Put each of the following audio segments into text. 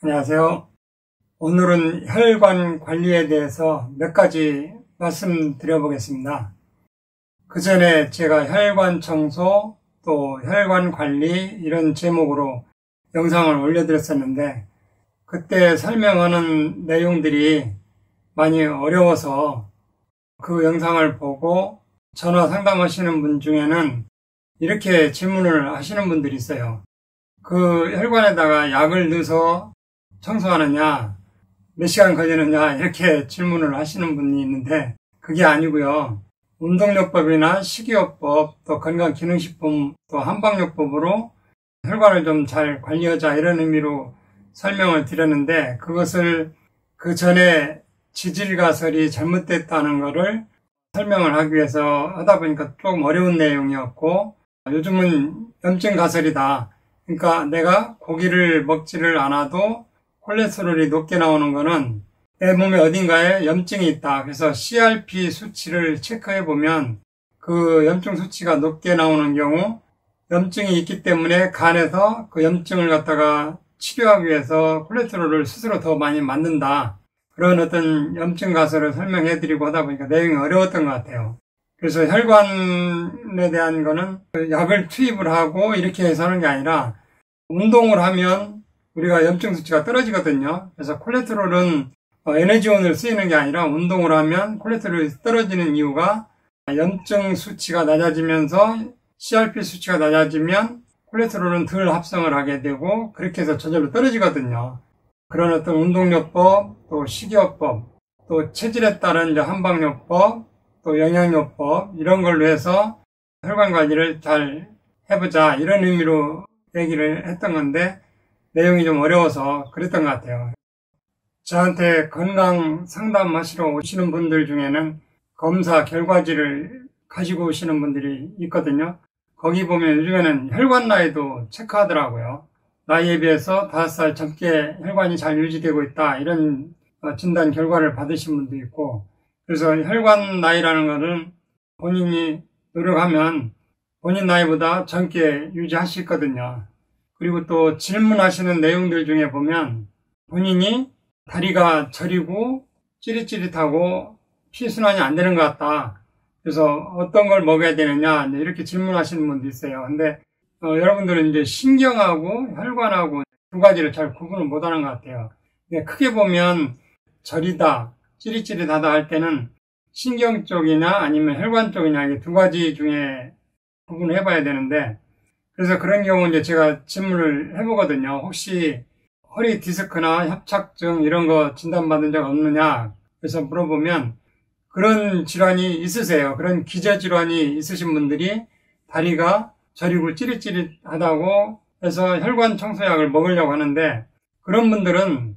안녕하세요. 오늘은 혈관 관리에 대해서 몇 가지 말씀드려 보겠습니다. 그 전에 제가 혈관 청소 또 혈관 관리 이런 제목으로 영상을 올려드렸었는데 그때 설명하는 내용들이 많이 어려워서 그 영상을 보고 전화 상담하시는 분 중에는 이렇게 질문을 하시는 분들이 있어요. 그 혈관에다가 약을 넣어서 청소하느냐, 몇 시간 걸리느냐 이렇게 질문을 하시는 분이 있는데 그게 아니고요. 운동요법이나 식이요법, 또 건강기능식품, 또 한방요법으로 혈관을 좀 잘 관리하자 이런 의미로 설명을 드렸는데 그것을 그 전에 지질가설이 잘못됐다는 것을 설명을 하기 위해서 하다 보니까 조금 어려운 내용이었고 요즘은 염증가설이다. 그러니까 내가 고기를 먹지를 않아도 콜레스테롤이 높게 나오는 거는 내 몸에 어딘가에 염증이 있다. 그래서 CRP 수치를 체크해 보면 그 염증 수치가 높게 나오는 경우 염증이 있기 때문에 간에서 그 염증을 갖다가 치료하기 위해서 콜레스테롤을 스스로 더 많이 만든다. 그런 어떤 염증 가설을 설명해 드리고 하다 보니까 내용이 어려웠던 것 같아요. 그래서 혈관에 대한 거는 약을 투입을 하고 이렇게 해서 하는 게 아니라 운동을 하면 우리가 염증 수치가 떨어지거든요. 그래서 콜레스테롤은 에너지원으로 쓰이는 게 아니라 운동을 하면 콜레스테롤이 떨어지는 이유가 염증 수치가 낮아지면서 CRP 수치가 낮아지면 콜레스테롤은 덜 합성을 하게 되고 그렇게 해서 저절로 떨어지거든요. 그런 어떤 운동요법, 또 식이요법, 또 체질에 따른 한방요법, 또 영양요법 이런 걸로 해서 혈관 관리를 잘 해보자 이런 의미로 얘기를 했던 건데 내용이 좀 어려워서 그랬던 것 같아요. 저한테 건강 상담하시러 오시는 분들 중에는 검사 결과지를 가지고 오시는 분들이 있거든요. 거기 보면 요즘에는 혈관 나이도 체크하더라고요. 나이에 비해서 5살 젊게 혈관이 잘 유지되고 있다 이런 진단 결과를 받으신 분도 있고 그래서 혈관 나이라는 것은 본인이 노력하면 본인 나이보다 젊게 유지하시거든요. 그리고 또 질문하시는 내용들 중에 보면 본인이 다리가 저리고 찌릿찌릿하고 피순환이 안 되는 것 같다. 그래서 어떤 걸 먹어야 되느냐 이렇게 질문하시는 분도 있어요. 근데 여러분들은 이제 신경하고 혈관하고 두 가지를 잘 구분을 못하는 것 같아요. 크게 보면 저리다, 찌릿찌릿하다 할 때는 신경 쪽이냐 아니면 혈관 쪽이냐 이게 두 가지 중에 구분을 해봐야 되는데 그래서 그런 경우 이제 제가 질문을 해보거든요. 혹시 허리 디스크나 협착증 이런 거 진단받은 적 없느냐? 그래서 물어보면 그런 질환이 있으세요. 그런 기저질환이 있으신 분들이 다리가 저리고 찌릿찌릿하다고 해서 혈관 청소약을 먹으려고 하는데 그런 분들은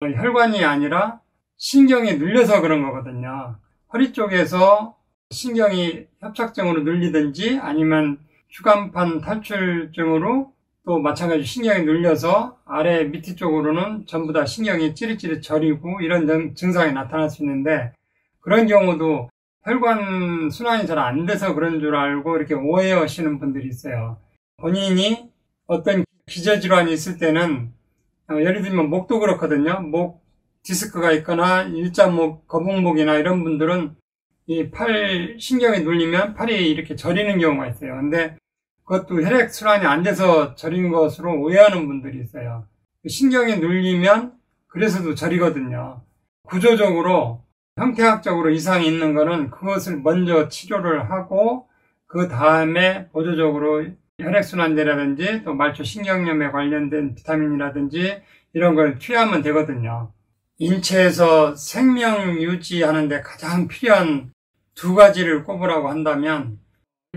혈관이 아니라 신경이 눌려서 그런 거거든요. 허리 쪽에서 신경이 협착증으로 눌리든지 아니면 휴간판 탈출증으로 또 마찬가지로 신경이 눌려서 아래 밑에 쪽으로는 전부 다 신경이 찌릿찌릿 저리고 이런 증상이 나타날 수 있는데 그런 경우도 혈관 순환이 잘 안 돼서 그런 줄 알고 이렇게 오해하시는 분들이 있어요. 본인이 어떤 기저질환이 있을 때는 예를 들면 목도 그렇거든요. 목 디스크가 있거나 일자목, 거북목이나 이런 분들은 이 팔 신경이 눌리면 팔이 이렇게 저리는 경우가 있어요. 근데 그것도 혈액순환이 안 돼서 저린 것으로 오해하는 분들이 있어요. 신경이 눌리면 그래서도 저리거든요. 구조적으로 형태학적으로 이상이 있는 거는 그것을 먼저 치료를 하고 그 다음에 보조적으로 혈액순환제라든지 또 말초 신경염에 관련된 비타민이라든지 이런 걸 투여하면 되거든요. 인체에서 생명 유지하는 데 가장 필요한 두 가지를 꼽으라고 한다면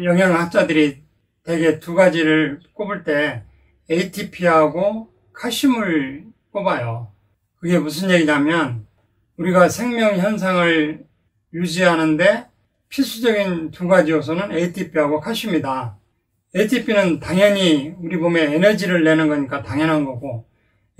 영양학자들이 대개 두 가지를 꼽을 때 ATP하고 칼슘을 꼽아요. 그게 무슨 얘기냐면 우리가 생명 현상을 유지하는데 필수적인 두 가지 요소는 ATP하고 칼슘이다. ATP는 당연히 우리 몸에 에너지를 내는 거니까 당연한 거고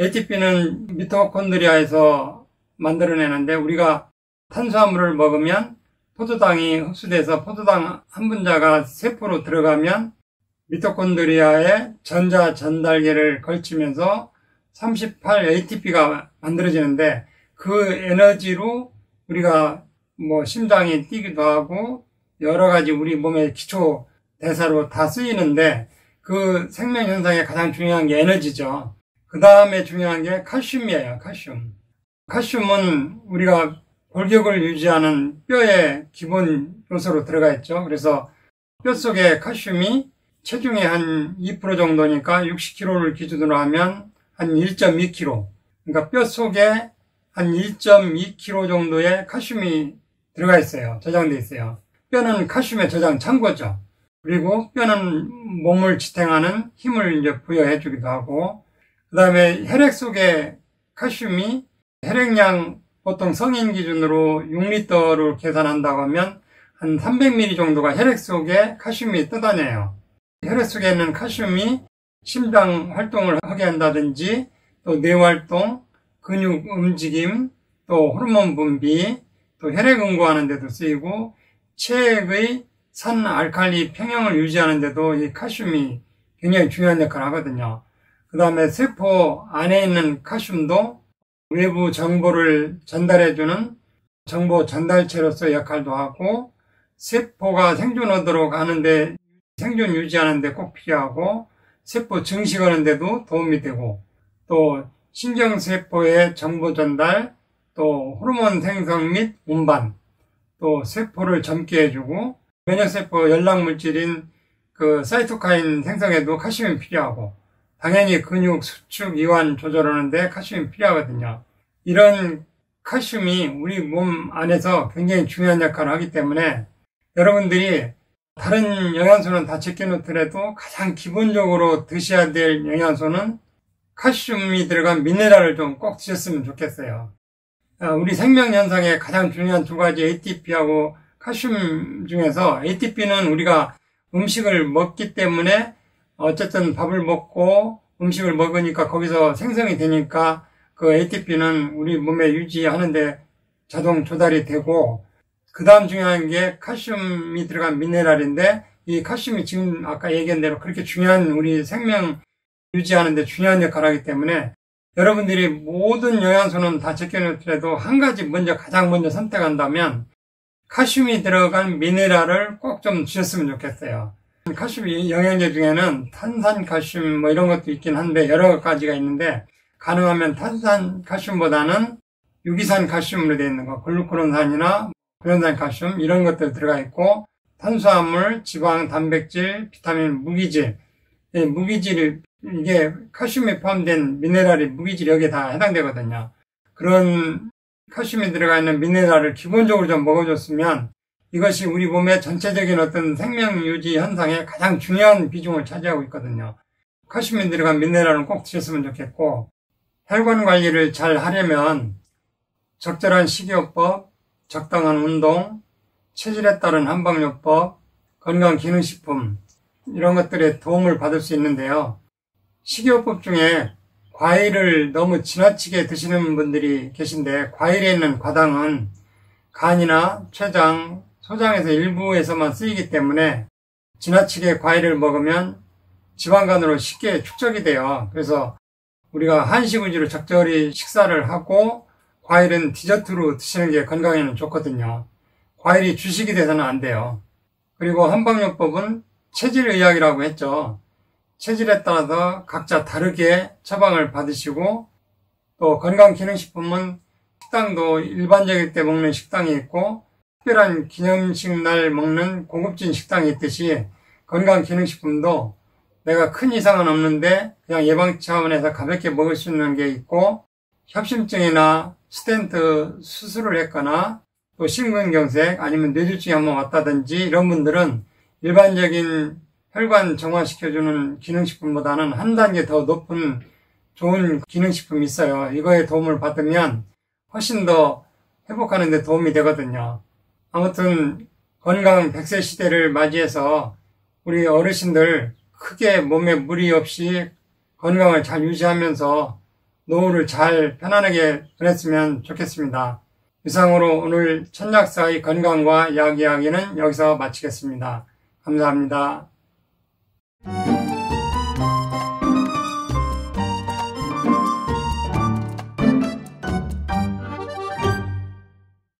ATP는 미토콘드리아에서 만들어내는데 우리가 탄수화물을 먹으면 포도당이 흡수돼서 포도당 한 분자가 세포로 들어가면 미토콘드리아의 전자 전달계를 걸치면서 38 ATP가 만들어지는데 그 에너지로 우리가 뭐 심장이 뛰기도 하고 여러 가지 우리 몸의 기초 대사로 다 쓰이는데 그 생명 현상에 가장 중요한 게 에너지죠. 그 다음에 중요한 게 칼슘이에요. 칼슘은 우리가 골격을 유지하는 뼈의 기본 요소로 들어가 있죠. 그래서 뼈 속에 칼슘이 체중의 한 2% 정도니까 60kg를 기준으로 하면 한 1.2kg. 그러니까 뼈 속에 한 1.2kg 정도의 칼슘이 들어가 있어요. 저장되어 있어요. 뼈는 칼슘의 저장 창고죠. 그리고 뼈는 몸을 지탱하는 힘을 이제 부여해 주기도 하고, 그 다음에 혈액 속에 칼슘이 혈액량 보통 성인 기준으로 6리터를 계산한다고 하면 한 300ml 정도가 혈액 속에 칼슘이 떠다녀요. 혈액 속에 있는 칼슘이 심장 활동을 하게 한다든지 또 뇌활동, 근육 움직임, 또 호르몬 분비, 또 혈액 응고하는 데도 쓰이고 체액의 산 알칼리 평형을 유지하는 데도 이 칼슘이 굉장히 중요한 역할을 하거든요. 그 다음에 세포 안에 있는 칼슘도 외부 정보를 전달해주는 정보 전달체로서 역할도 하고 세포가 생존하도록 하는데 생존 유지하는 데 꼭 필요하고 세포 증식하는 데도 도움이 되고 또 신경세포의 정보 전달, 또 호르몬 생성 및 운반, 또 세포를 젊게 해주고 면역세포 연락물질인 그 사이토카인 생성에도 칼슘이 필요하고 당연히 근육 수축 이완 조절하는데 칼슘이 필요하거든요. 이런 칼슘이 우리 몸 안에서 굉장히 중요한 역할을 하기 때문에 여러분들이 다른 영양소는 다 제껴놓더라도 가장 기본적으로 드셔야 될 영양소는 칼슘이 들어간 미네랄을 좀 꼭 드셨으면 좋겠어요. 우리 생명현상에 가장 중요한 두 가지 ATP하고 칼슘 중에서 ATP는 우리가 음식을 먹기 때문에 어쨌든 밥을 먹고 음식을 먹으니까 거기서 생성이 되니까 그 ATP는 우리 몸에 유지하는데 자동 조달이 되고 그 다음 중요한 게 칼슘이 들어간 미네랄인데 이 칼슘이 지금 아까 얘기한 대로 그렇게 중요한 우리 생명 유지하는데 중요한 역할을 하기 때문에 여러분들이 모든 영양소는 다 제껴놓더라도 한 가지 가장 먼저 선택한다면 칼슘이 들어간 미네랄을 꼭 좀 드셨으면 좋겠어요. 칼슘 영양제 중에는 탄산칼슘 뭐 이런 것도 있긴 한데 여러 가지가 있는데 가능하면 탄산칼슘보다는 유기산칼슘으로 되어 있는 거, 글루코론산이나 구연산칼슘 이런 것들 들어가 있고 탄수화물, 지방, 단백질, 비타민, 무기질, 이게 칼슘이 포함된 미네랄이 무기질 여기에 다 해당되거든요. 그런 칼슘이 들어가 있는 미네랄을 기본적으로 좀 먹어줬으면 이것이 우리 몸의 전체적인 어떤 생명 유지 현상에 가장 중요한 비중을 차지하고 있거든요. 칼슘이 들어간 미네랄은 꼭 드셨으면 좋겠고 혈관 관리를 잘 하려면 적절한 식이요법, 적당한 운동, 체질에 따른 한방요법, 건강기능식품 이런 것들에 도움을 받을 수 있는데요. 식이요법 중에 과일을 너무 지나치게 드시는 분들이 계신데 과일에 있는 과당은 간이나 췌장, 소장에서 일부에서만 쓰이기 때문에 지나치게 과일을 먹으면 지방간으로 쉽게 축적이 돼요. 그래서 우리가 한식 위주로 적절히 식사를 하고 과일은 디저트로 드시는 게 건강에는 좋거든요. 과일이 주식이 돼서는 안 돼요. 그리고 한방요법은 체질의학이라고 했죠. 체질에 따라서 각자 다르게 처방을 받으시고 또 건강기능식품은 식당도 일반적일 때 먹는 식당이 있고 특별한 기념식 날 먹는 고급진 식당이 있듯이 건강기능식품도 내가 큰 이상은 없는데 그냥 예방 차원에서 가볍게 먹을 수 있는 게 있고 협심증이나 스텐트 수술을 했거나 또 심근경색 아니면 뇌졸중이 한번 왔다든지 이런 분들은 일반적인 혈관 정화시켜주는 기능식품보다는 한 단계 더 높은 좋은 기능식품이 있어요. 이거에 도움을 받으면 훨씬 더 회복하는 데 도움이 되거든요. 아무튼 건강 100세 시대를 맞이해서 우리 어르신들 크게 몸에 무리 없이 건강을 잘 유지하면서 노후를 잘 편안하게 보냈으면 좋겠습니다. 이상으로 오늘 천약사의 건강과 약 이야기는 여기서 마치겠습니다. 감사합니다.